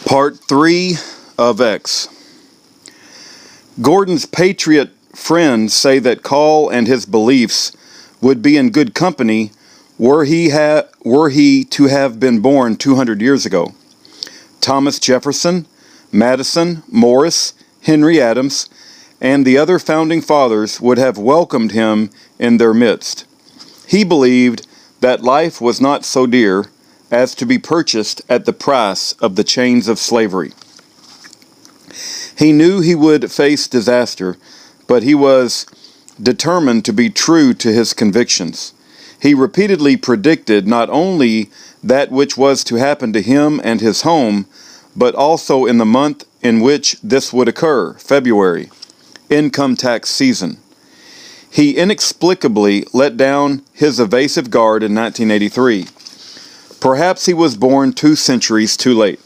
Part 3 of X. Gordon's patriot friends say that Kahl and his beliefs would be in good company were he to have been born 200 years ago. Thomas Jefferson, Madison, Morris, Henry Adams, and the other founding fathers would have welcomed him in their midst. He believed that life was not so dear as to be purchased at the price of the chains of slavery. He knew he would face disaster, but he was determined to be true to his convictions. He repeatedly predicted not only that which was to happen to him and his home, but also in the month in which this would occur, February, income tax season. He inexplicably let down his evasive guard in 1983. Perhaps he was born 2 centuries too late.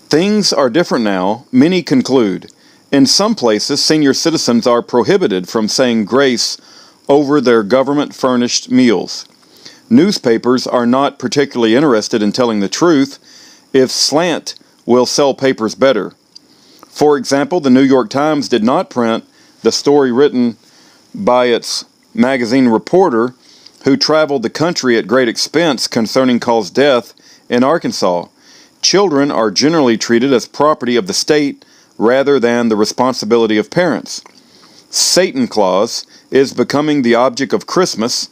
Things are different now, many conclude. In some places, senior citizens are prohibited from saying grace over their government-furnished meals. Newspapers are not particularly interested in telling the truth if slant will sell papers better. For example, the New York Times did not print the story written by its magazine reporter who traveled the country at great expense concerning Kahl's death in Arkansas. Children are generally treated as property of the state rather than the responsibility of parents. Satan Claus is becoming the object of Christmas,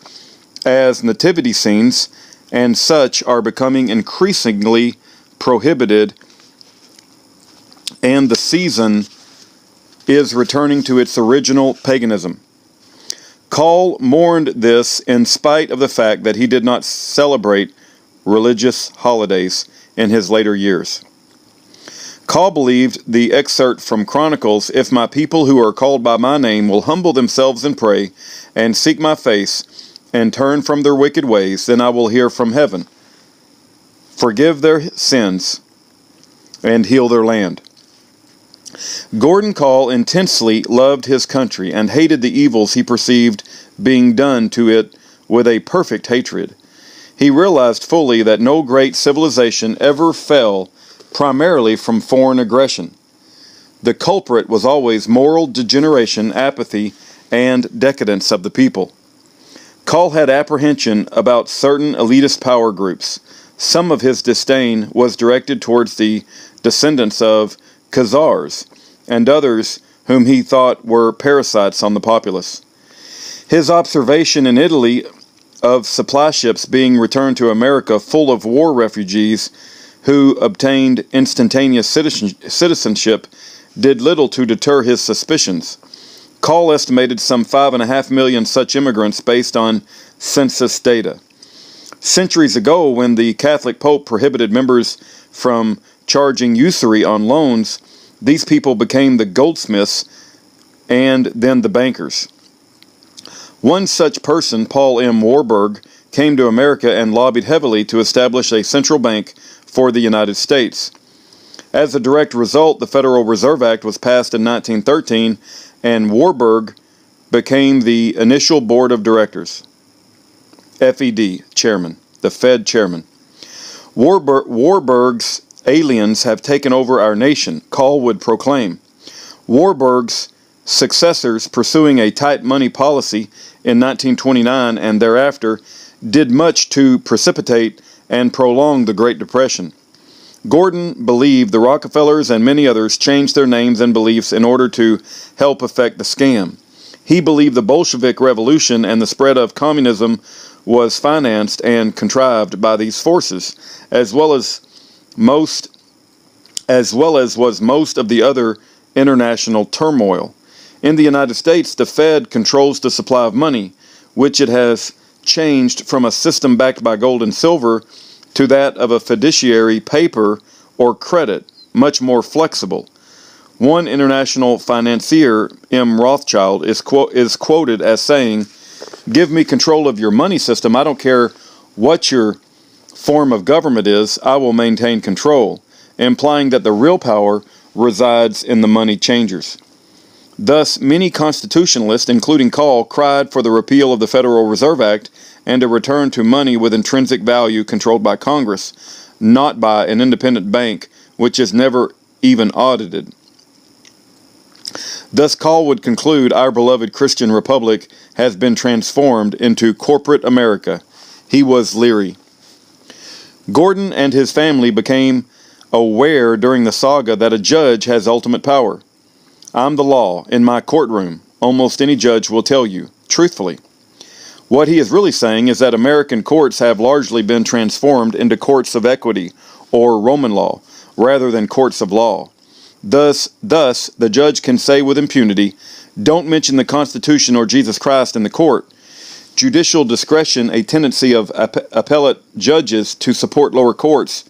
as nativity scenes and such are becoming increasingly prohibited, and the season is returning to its original paganism. Kahl mourned this in spite of the fact that he did not celebrate religious holidays in his later years. Kahl believed the excerpt from Chronicles, "If my people who are called by my name will humble themselves and pray, and seek my face, and turn from their wicked ways, then I will hear from heaven, forgive their sins, and heal their land." Gordon Kahl intensely loved his country and hated the evils he perceived being done to it with a perfect hatred. He realized fully that no great civilization ever fell primarily from foreign aggression. The culprit was always moral degeneration, apathy, and decadence of the people. Kahl had apprehension about certain elitist power groups. Some of his disdain was directed towards the descendants of Khazars and others whom he thought were parasites on the populace. His observation in Italy of supply ships being returned to America full of war refugees who obtained instantaneous citizenship did little to deter his suspicions. Kahl estimated some 5.5 million such immigrants based on census data. Centuries ago, when the Catholic Pope prohibited members from charging usury on loans, these people became the goldsmiths and then the bankers. One such person, Paul M. Warburg, came to America and lobbied heavily to establish a central bank for the United States. As a direct result, the Federal Reserve Act was passed in 1913, and Warburg became the initial board of directors. FED, chairman, the Fed chairman. Warburg's aliens have taken over our nation, Kahl would proclaim. Warburg's successors, pursuing a tight money policy in 1929 and thereafter, did much to precipitate and prolong the Great Depression. Gordon believed the Rockefellers and many others changed their names and beliefs in order to help effect the scam. He believed the Bolshevik Revolution and the spread of communism was financed and contrived by these forces, as well as was most of the other international turmoil. In the United States, the Fed controls the supply of money, which it has changed from a system backed by gold and silver to that of a fiduciary paper or credit, much more flexible. One international financier, M. Rothschild, is quoted as saying, "Give me control of your money system. I don't care what your form of government is, I will maintain control," implying that the real power resides in the money changers. Thus, many constitutionalists, including Kahl, cried for the repeal of the Federal Reserve Act and a return to money with intrinsic value controlled by Congress, not by an independent bank which is never even audited. Thus Kahl would conclude our beloved Christian Republic has been transformed into corporate America. He was leery. Gordon and his family became aware during the saga that a judge has ultimate power. I'm the law in my courtroom, almost any judge will tell you, truthfully. What he is really saying is that American courts have largely been transformed into courts of equity, or Roman law, rather than courts of law. Thus, the judge can say with impunity, don't mention the Constitution or Jesus Christ in the court. Judicial discretion, a tendency of appellate judges to support lower courts,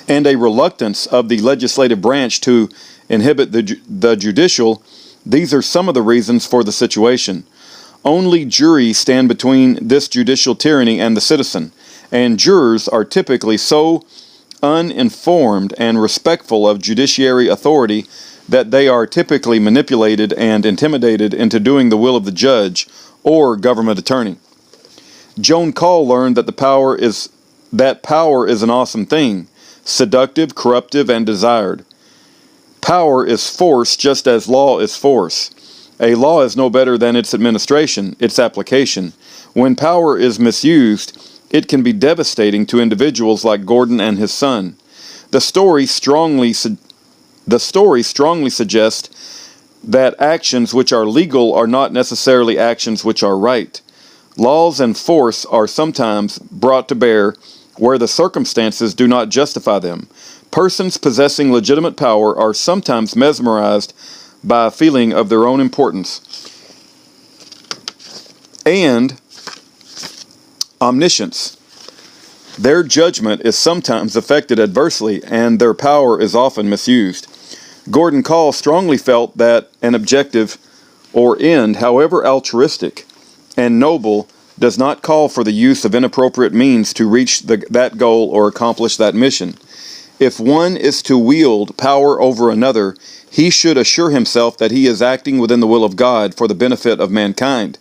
and a reluctance of the legislative branch to inhibit the judicial, these are some of the reasons for the situation. Only juries stand between this judicial tyranny and the citizen, and jurors are typically so uninformed and respectful of judiciary authority that they are typically manipulated and intimidated into doing the will of the judge or government attorney. Joan Kahl learned that power is an awesome thing, seductive, corruptive, and desired. Power is force just as law is force. A law is no better than its administration, its application. When power is misused, it can be devastating to individuals like Gordon and his son. The story strongly suggests that actions which are legal are not necessarily actions which are right. Laws and force are sometimes brought to bear where the circumstances do not justify them. Persons possessing legitimate power are sometimes mesmerized by a feeling of their own importance and omniscience. Their judgment is sometimes affected adversely, and their power is often misused. Gordon Kahl strongly felt that an objective or end, however altruistic and noble, does not call for the use of inappropriate means to reach that goal or accomplish that mission. If one is to wield power over another, he should assure himself that he is acting within the will of God for the benefit of mankind.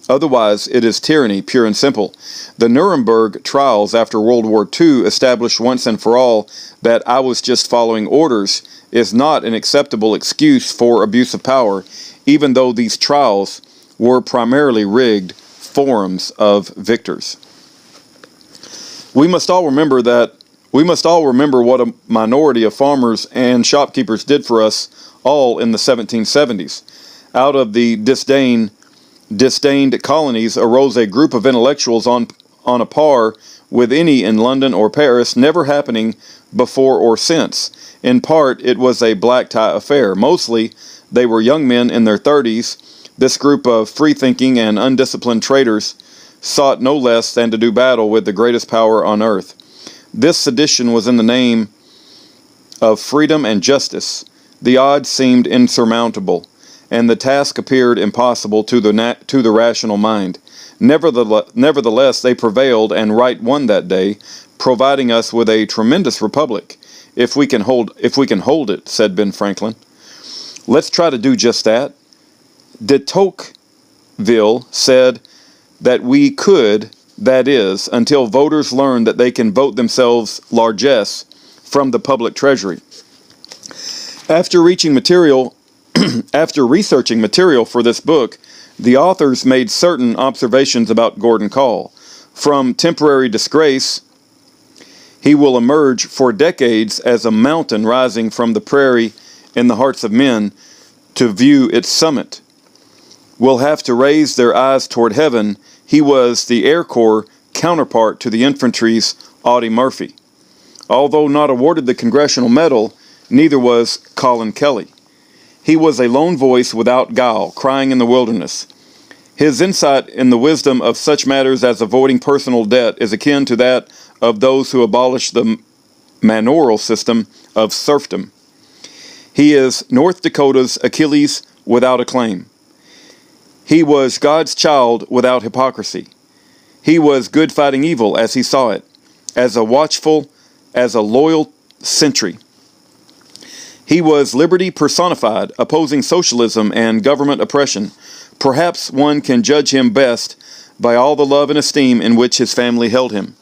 Otherwise, it is tyranny, pure and simple. The Nuremberg trials after World War II established once and for all that I was just following orders is not an acceptable excuse for abuse of power, even though these trials were primarily rigged forums of victors. We must all remember what a minority of farmers and shopkeepers did for us all in the 1770s. Out of the disdained colonies arose a group of intellectuals on a par with any in London or Paris, never happening before or since. In part, it was a black tie affair. Mostly, they were young men in their 30s. This group of free-thinking and undisciplined traitors sought no less than to do battle with the greatest power on earth. This sedition was in the name of freedom and justice. The odds seemed insurmountable, and the task appeared impossible to the rational mind. Nevertheless, they prevailed, and right won that day, providing us with a tremendous republic. If we can hold it, said Ben Franklin. Let's try to do just that. De Tocqueville said that we could, that is, until voters learn that they can vote themselves largesse from the public treasury. After researching material for this book, the authors made certain observations about Gordon Kahl. From temporary disgrace, he will emerge for decades as a mountain rising from the prairie in the hearts of men to view its summit. Will have to raise their eyes toward heaven. He was the Air Corps counterpart to the infantry's Audie Murphy. Although not awarded the Congressional Medal, neither was Colin Kelly. He was a lone voice without guile, crying in the wilderness. His insight in the wisdom of such matters as avoiding personal debt is akin to that of those who abolished the manorial system of serfdom. He is North Dakota's Achilles without a claim. He was God's child without hypocrisy. He was good fighting evil as he saw it, as a loyal sentry. He was liberty personified, opposing socialism and government oppression. Perhaps one can judge him best by all the love and esteem in which his family held him.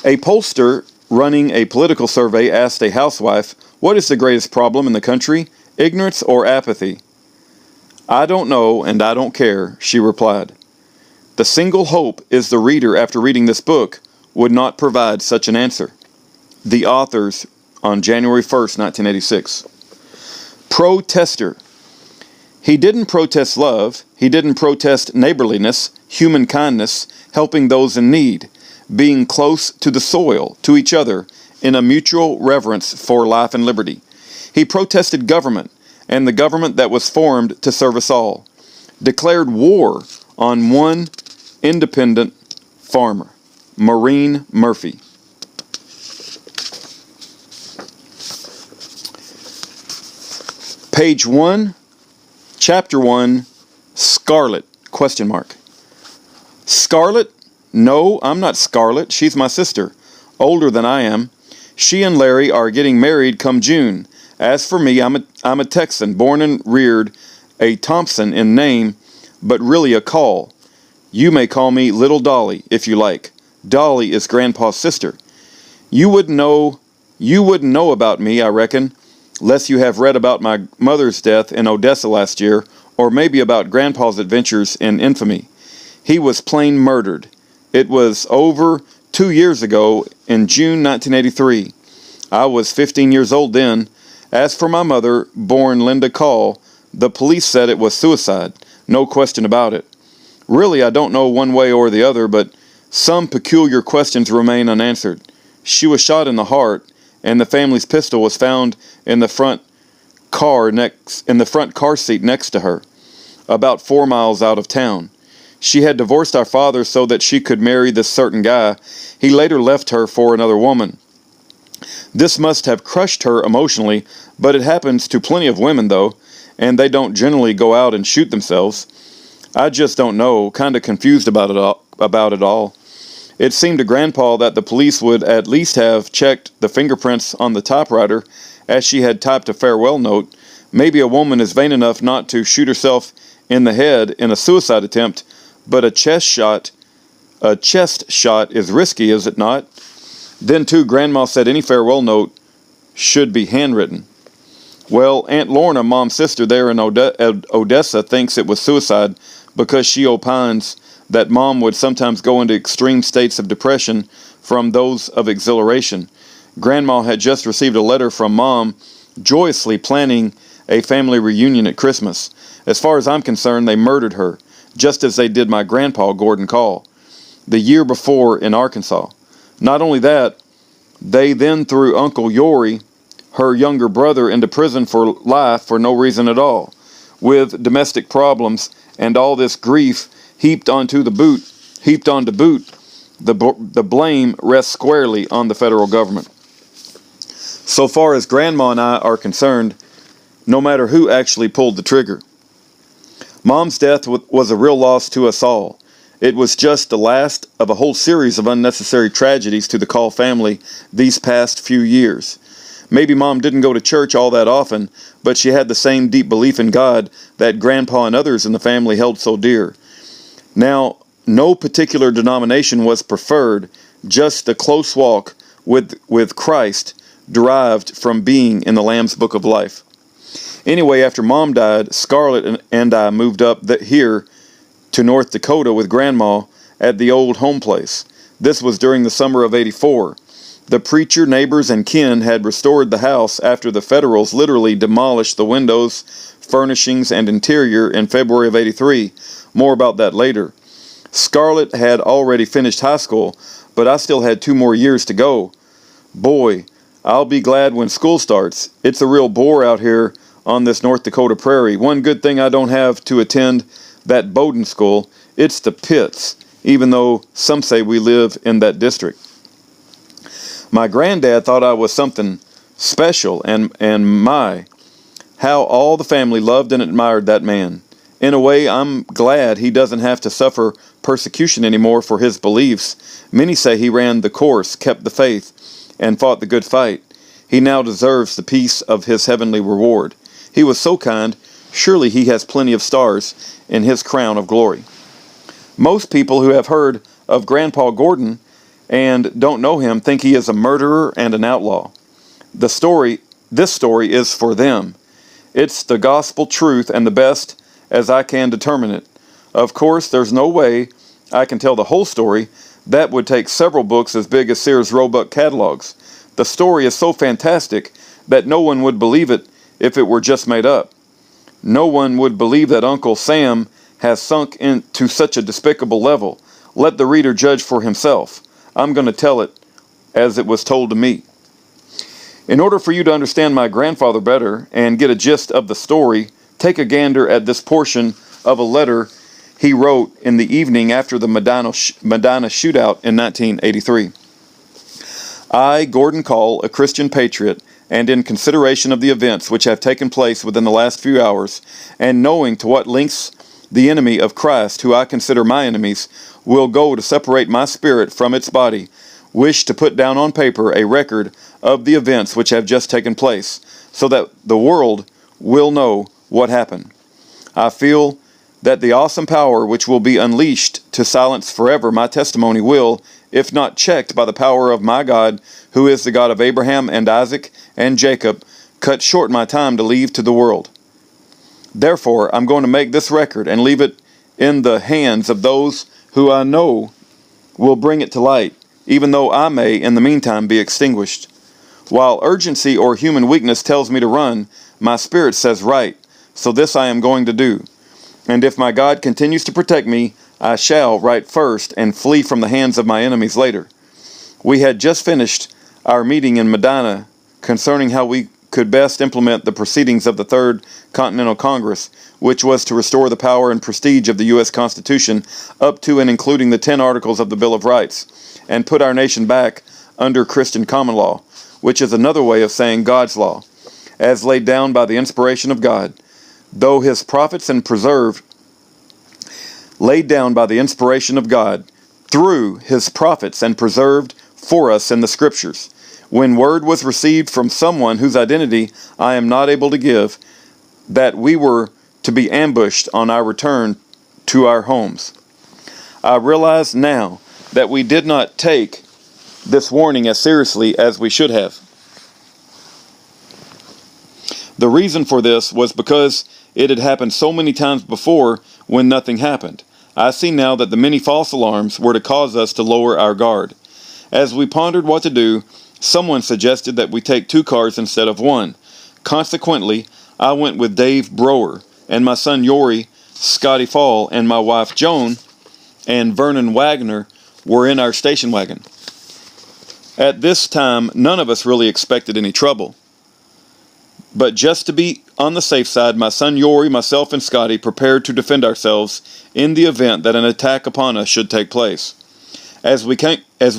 A pollster running a political survey asked a housewife, "What is the greatest problem in the country, ignorance or apathy?" "I don't know, and I don't care," she replied. The single hope is the reader, after reading this book, would not provide such an answer. The authors on January 1st, 1986. Protester. He didn't protest love. He didn't protest neighborliness, human kindness, helping those in need, being close to the soil, to each other, in a mutual reverence for life and liberty. He protested government, and the government that was formed to serve us all. Declared war on one independent farmer, Maureen Murphy. Page 1, Chapter 1, Scarlett, question mark. Scarlett? No, I'm not Scarlett. She's my sister, older than I am. She and Larry are getting married come June. As for me, I'm a Texan, born and reared, a Thompson in name, but really a Kahl. You may call me Little Dolly, if you like. Dolly is Grandpa's sister. You wouldn't know about me, I reckon, lest you have read about my mother's death in Odessa last year, or maybe about Grandpa's adventures in infamy. He was plain murdered. It was over 2 years ago, in June 1983. I was 15 years old then. As for my mother, born Linda Kahl, the police said it was suicide. No question about it. Really, I don't know one way or the other, but some peculiar questions remain unanswered. She was shot in the heart, and the family's pistol was found in the front car seat next to her, about 4 miles out of town. She had divorced our father so that she could marry this certain guy. He later left her for another woman. This must have crushed her emotionally, but it happens to plenty of women, though, and they don't generally go out and shoot themselves. I just don't know, kind of confused about it all. It seemed to Grandpa that the police would at least have checked the fingerprints on the typewriter, as she had typed a farewell note. Maybe a woman is vain enough not to shoot herself in the head in a suicide attempt, but a chest shot is risky, is it not? Then, too, Grandma said any farewell note should be handwritten. Well, Aunt Lorna, Mom's sister there in Odessa, thinks it was suicide because she opines that Mom would sometimes go into extreme states of depression from those of exhilaration. Grandma had just received a letter from Mom joyously planning a family reunion at Christmas. As far as I'm concerned, they murdered her, just as they did my grandpa, Gordon Kahl, the year before in Arkansas. Not only that, they then threw Uncle Yori, her younger brother, into prison for life for no reason at all, with domestic problems and all this grief heaped onto boot, the blame rests squarely on the federal government. So far as Grandma and I are concerned, no matter who actually pulled the trigger. Mom's death was a real loss to us all. It was just the last of a whole series of unnecessary tragedies to the Kahl family these past few years. Maybe Mom didn't go to church all that often, but she had the same deep belief in God that Grandpa and others in the family held so dear. Now, no particular denomination was preferred, just a close walk with Christ derived from being in the Lamb's Book of Life. Anyway, after Mom died, Scarlett and I moved up here to North Dakota with Grandma at the old home place. This was during the summer of '84. The preacher, neighbors, and kin had restored the house after the Federals literally demolished the windows, furnishings, and interior in February of '83. More about that later. Scarlett had already finished high school, but I still had 2 more years to go. Boy, I'll be glad when school starts. It's a real bore out here on this North Dakota prairie. One good thing I don't have to attend that Bowdoin school. It's the pits, even though some say we live in that district. My granddad thought I was something special, and how all the family loved and admired that man. In a way, I'm glad he doesn't have to suffer persecution anymore for his beliefs. Many say he ran the course, kept the faith, and fought the good fight. He now deserves the peace of his heavenly reward. He was so kind, surely he has plenty of stars in his crown of glory. Most people who have heard of Grandpa Gordon and don't know him think he is a murderer and an outlaw. This story is for them. It's the gospel truth and the best as I can determine it. Of course, there's no way I can tell the whole story. That would take several books as big as Sears Roebuck catalogs. The story is so fantastic that no one would believe it if it were just made up. No one would believe that Uncle Sam has sunk into such a despicable level. Let the reader judge for himself. I'm going to tell it as it was told to me. In order for you to understand my grandfather better and get a gist of the story, take a gander at this portion of a letter he wrote in the evening after the Medina shootout in 1983. I, Gordon Kahl, a Christian patriot, and in consideration of the events which have taken place within the last few hours, and knowing to what lengths the enemy of Christ, who I consider my enemies, will go to separate my spirit from its body, wish to put down on paper a record of the events which have just taken place, so that the world will know what happened. I feel that the awesome power which will be unleashed to silence forever my testimony will, if not checked by the power of my God, who is the God of Abraham and Isaac and Jacob, cut short my time to leave to the world. Therefore, I'm going to make this record and leave it in the hands of those who I know will bring it to light, even though I may, in the meantime, be extinguished. While urgency or human weakness tells me to run, my spirit says right, so this I am going to do. And if my God continues to protect me, I shall write first and flee from the hands of my enemies later. We had just finished our meeting in Medina concerning how we could best implement the proceedings of the Third Continental Congress, which was to restore the power and prestige of the U.S. Constitution up to and including the 10 Articles of the Bill of Rights, and put our nation back under Christian common law, which is another way of saying God's law, as laid down by the inspiration of God, though his prophets and preserved, laid down by the inspiration of God, through his prophets and preserved for us in the Scriptures, when word was received from someone whose identity I am not able to give, that we were to be ambushed on our return to our homes. I realize now that we did not take this warning as seriously as we should have. The reason for this was because it had happened so many times before when nothing happened. I see now that the many false alarms were to cause us to lower our guard. As we pondered what to do, someone suggested that we take 2 cars instead of 1. Consequently, I went with Dave Brower, and my son Yori, Scotty Fall, and my wife Joan, and Vernon Wagner were in our station wagon. At this time, none of us really expected any trouble. But just to be on the safe side, my son Yori, myself, and Scotty prepared to defend ourselves in the event that an attack upon us should take place. As we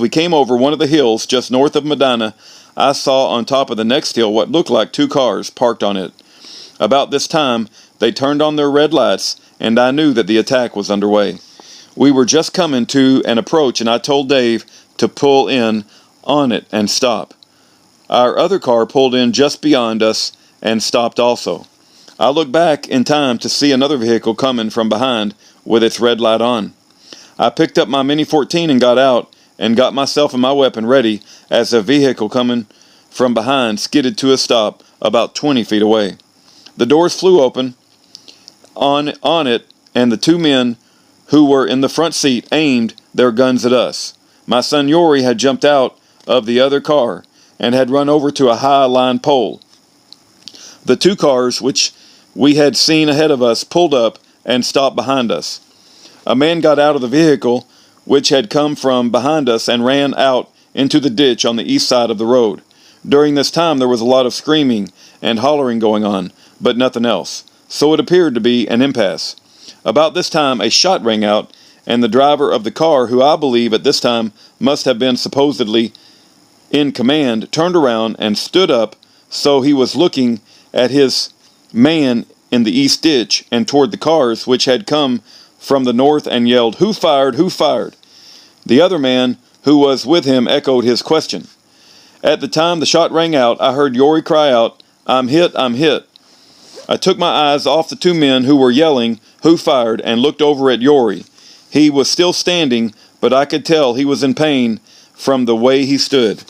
came over one of the hills just north of Medina, I saw on top of the next hill what looked like 2 cars parked on it. About this time, they turned on their red lights, and I knew that the attack was underway. We were just coming to an approach, and I told Dave to pull in on it and stop. Our other car pulled in just beyond us and stopped also. I looked back in time to see another vehicle coming from behind with its red light on. I picked up my Mini 14 and got out and got myself and my weapon ready as a vehicle coming from behind skidded to a stop about 20 feet away. The doors flew open on it, and the 2 men who were in the front seat aimed their guns at us. My son Yori had jumped out of the other car and had run over to a high line pole. The 2 cars which we had seen ahead of us pulled up and stopped behind us. A man got out of the vehicle which had come from behind us and ran out into the ditch on the east side of the road. During this time there was a lot of screaming and hollering going on, but nothing else, so it appeared to be an impasse. About this time a shot rang out, and the driver of the car, who I believe at this time must have been supposedly in command, turned around and stood up, so he was looking at his man in the east ditch and toward the cars which had come from the north, and yelled, "Who fired? Who fired?" The other man who was with him echoed his question. At the time the shot rang out, I heard Yori cry out, "I'm hit, I'm hit." I took my eyes off the 2 men who were yelling, "Who fired?" and looked over at Yori. He was still standing, but I could tell he was in pain from the way he stood.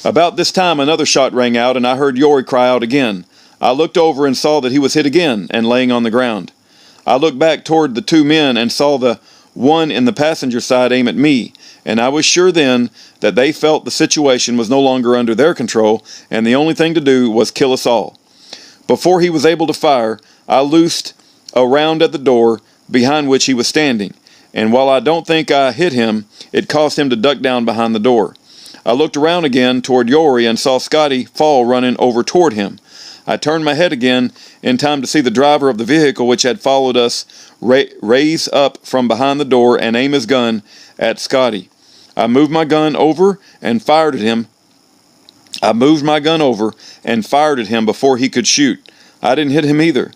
About this time another shot rang out, and I heard Yori cry out again. I looked over and saw that he was hit again and laying on the ground. I looked back toward the two men and saw the one in the passenger side aim at me, and I was sure then that they felt the situation was no longer under their control, and the only thing to do was kill us all. Before he was able to fire, I loosed a round at the door behind which he was standing, and while I don't think I hit him, it caused him to duck down behind the door. I looked around again toward Yori and saw Scotty fall running over toward him. I turned my head again in time to see the driver of the vehicle which had followed us raise up from behind the door and aim his gun at Scotty. I moved my gun over and fired at him. Before he could shoot. I didn't hit him either,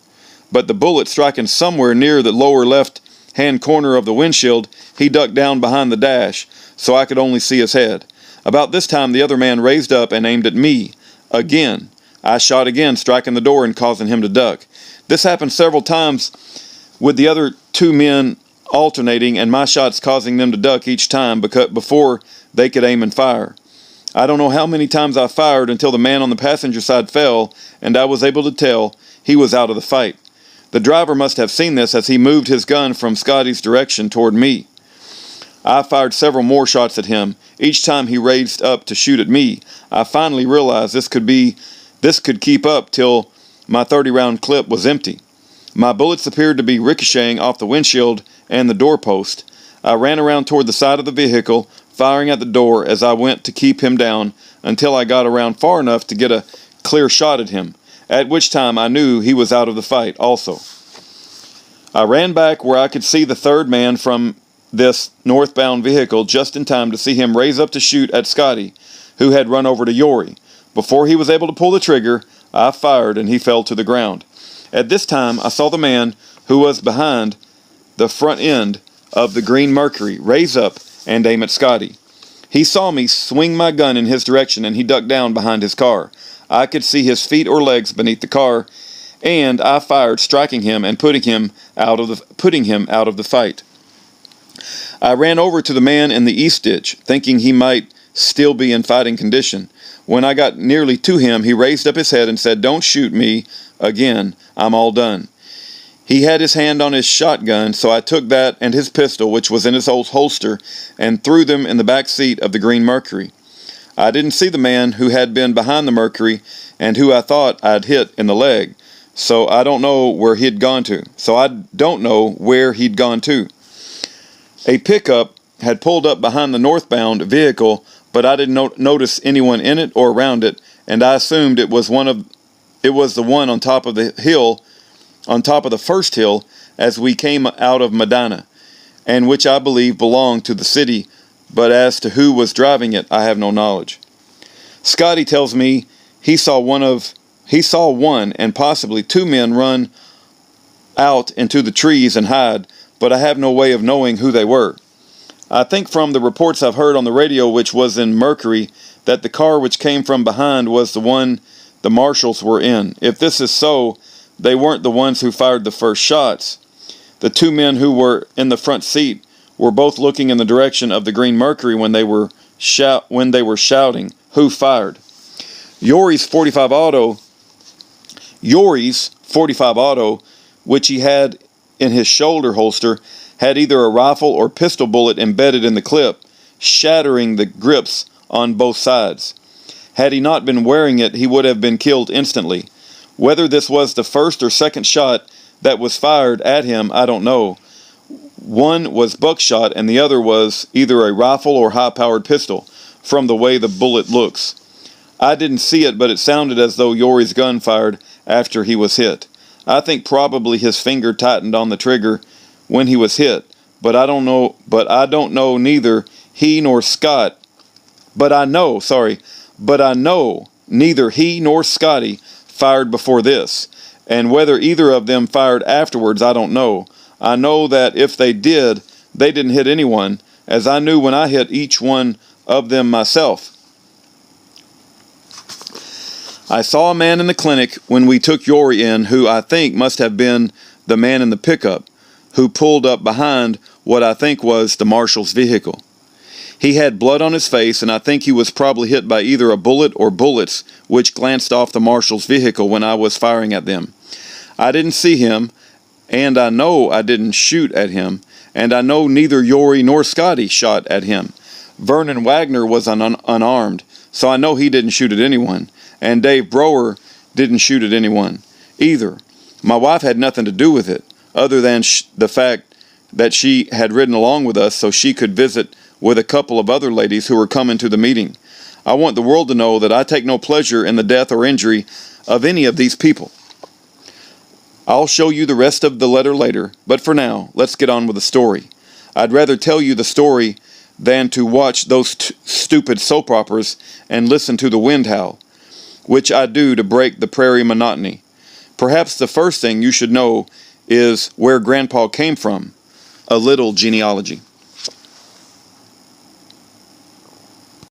but the bullet striking somewhere near the lower left-hand corner of the windshield, he ducked down behind the dash, so I could only see his head. About this time the other man raised up and aimed at me. Again, I shot again, striking the door and causing him to duck. This happened several times with the other two men alternating, and my shots causing them to duck each time before they could aim and fire. I don't know how many times I fired until the man on the passenger side fell, and I was able to tell he was out of the fight. The driver must have seen this as he moved his gun from Scotty's direction toward me. I fired several more shots at him, each time he raised up to shoot at me. I finally realized this could keep up till my 30-round clip was empty. My bullets appeared to be ricocheting off the windshield and the doorpost. I ran around toward the side of the vehicle, firing at the door as I went to keep him down until I got around far enough to get a clear shot at him, at which time I knew he was out of the fight also. I ran back where I could see the third man from this northbound vehicle just in time to see him raise up to shoot at Scotty, who had run over to Yori. Before he was able to pull the trigger, I fired and he fell to the ground. At this time, I saw the man who was behind the front end of the Green Mercury raise up and aim at Scotty. He saw me swing my gun in his direction and he ducked down behind his car. I could see his feet or legs beneath the car, and I fired, striking him and putting him out of the fight. I ran over to the man in the east ditch, thinking he might still be in fighting condition. When I got nearly to him, he raised up his head and said, "Don't shoot me again. I'm all done." He had his hand on his shotgun, so I took that and his pistol, which was in his old holster, and threw them in the back seat of the Green Mercury. I didn't see the man who had been behind the Mercury and who I thought I'd hit in the leg, so I don't know where he'd gone to. A pickup had pulled up behind the northbound vehicle, but I didn't notice anyone in it or around it, and I assumed it was the one on top of the hill, on top of the first hill as we came out of Medina, and which I believe belonged to the city, but as to who was driving it, I have no knowledge. Scotty tells me he saw one and possibly two men run out into the trees and hide, but I have no way of knowing who they were. I think from the reports I've heard on the radio, which was in Mercury, that the car which came from behind was the one the marshals were in. If this is so, they weren't the ones who fired the first shots. The two men who were in the front seat were both looking in the direction of the Green Mercury when they were shouting, "Who fired?" Yori's 45 auto, which he had in his shoulder holster, had either a rifle or pistol bullet embedded in the clip, shattering the grips on both sides. Had he not been wearing it, he would have been killed instantly. Whether this was the first or second shot that was fired at him, I don't know. One was buckshot and the other was either a rifle or high-powered pistol, from the way the bullet looks. I didn't see it, but it sounded as though Yori's gun fired after he was hit. I think probably his finger tightened on the trigger when he was hit, but I don't know neither he nor Scott, but I know neither he nor Scotty fired before this, and whether either of them fired afterwards, I don't know. I know that if they did, they didn't hit anyone, as I knew when I hit each one of them myself. I saw a man in the clinic when we took Yori in, who I think must have been the man in the pickup. who pulled up behind what I think was the marshal's vehicle. He had blood on his face, and I think he was probably hit by either a bullet or bullets which glanced off the marshal's vehicle when I was firing at them. I didn't see him, and I know I didn't shoot at him, and I know neither Yori nor Scotty shot at him. Vernon Wagner was unarmed, so I know he didn't shoot at anyone, and Dave Brower didn't shoot at anyone either. My wife had nothing to do with it, other than the fact that she had ridden along with us so she could visit with a couple of other ladies who were coming to the meeting. I want the world to know that I take no pleasure in the death or injury of any of these people. I'll show you the rest of the letter later, but for now, let's get on with the story. I'd rather tell you the story than to watch those stupid soap operas and listen to the wind howl, which I do to break the prairie monotony. Perhaps the first thing you should know is where Grandpa came from. A little genealogy.